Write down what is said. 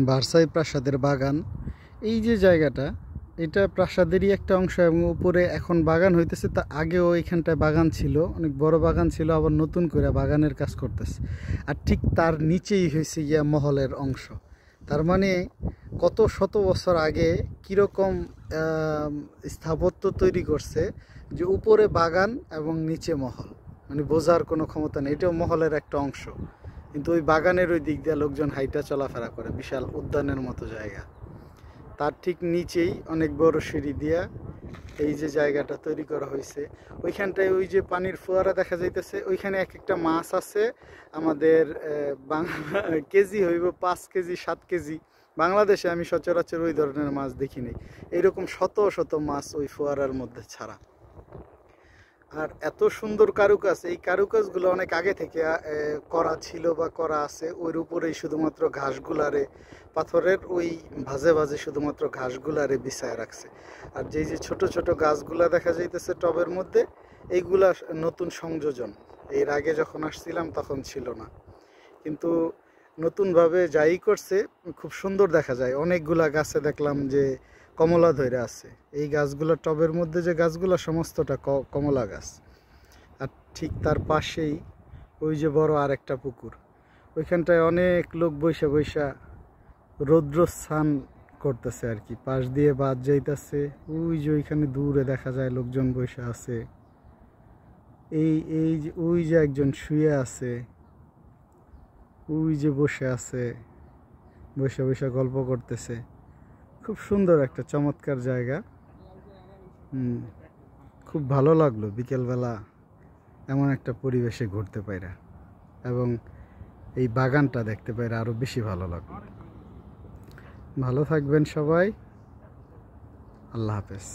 Versailles প্রাসাদের বাগান। এই যে জায়গাটা, এটা প্রাসাদেরই একটা অংশ এবং উপরে এখন বাগান হইতেছে। তা আগেও এখানটায় বাগান ছিল, অনেক বড় বাগান ছিল, আবার নতুন করে বাগানের কাজ করতেছে। আর ঠিক তার নিচেই হয়েছে গিয়া মহলের অংশ। তার মানে কত শত বছর আগে কীরকম স্থাপত্য তৈরি করছে, যে উপরে বাগান এবং নিচে মহল, মানে বোঝার কোনো ক্ষমতা নেই। এটাও মহলের একটা অংশ, কিন্তু ওই বাগানের ওই দিক দিয়ে লোকজন হাইটা চলাফেরা করে, বিশাল উদ্যানের মতো জায়গা। তার ঠিক নিচেই অনেক বড় সিঁড়ি দিয়া এই যে জায়গাটা তৈরি করা হয়েছে। ওইখানটায় ওই যে পানির ফোয়ারা দেখা যাইতেছে, ওইখানে এক একটা মাছ আছে আমাদের কেজি হইব 5 কেজি 7 কেজি। বাংলাদেশে আমি সচরাচর ওই ধরনের মাছ দেখিনি। এইরকম শত শত মাছ ওই ফোয়ারার মধ্যে ছাড়া। আর এত সুন্দর কারুকাজ, এই কারুকাজগুলো অনেক আগে থেকে করা ছিল বা করা আছে। ওর উপরেই শুধুমাত্র ঘাসগুলারে, পাথরের ওই ভাজে ভাজে শুধুমাত্র ঘাসগুলারে বিছায় রাখছে। আর যেই যে ছোট ছোট গাছগুলা দেখা যাইতেছে টবের মধ্যে, এইগুলা নতুন সংযোজন। এর আগে যখন আসছিলাম তখন ছিল না, কিন্তু নতুনভাবে যাই করছে খুব সুন্দর দেখা যায়। অনেকগুলা গাছে দেখলাম যে কমলা ধরে আছে। এই গাছগুলো টবের মধ্যে যে গাছগুলো সমস্তটা কমলা গাছ। আর ঠিক তার পাশেই ওই যে বড় আরেকটা পুকুর, ওইখানটায় অনেক লোক বৈশা বৈশা রৌদ্র স্নান করতেছে আর কি। পাশ দিয়ে বাদ যাইতেছে, ওই যে ওইখানে দূরে দেখা যায় লোকজন বৈশা আছে। এই এই যে ওই যে একজন শুয়ে আছে, ওই যে বসে আছে, বসে বসে গল্প করতেছে। খুব সুন্দর একটা চমৎকার জায়গা। খুব ভালো লাগলো বিকেলবেলা এমন একটা পরিবেশে ঘুরতে পাইরা, এবং এই বাগানটা দেখতে পাইরা আরো বেশি ভালো লাগলো। ভালো থাকবেন সবাই, আল্লাহ হাফেজ।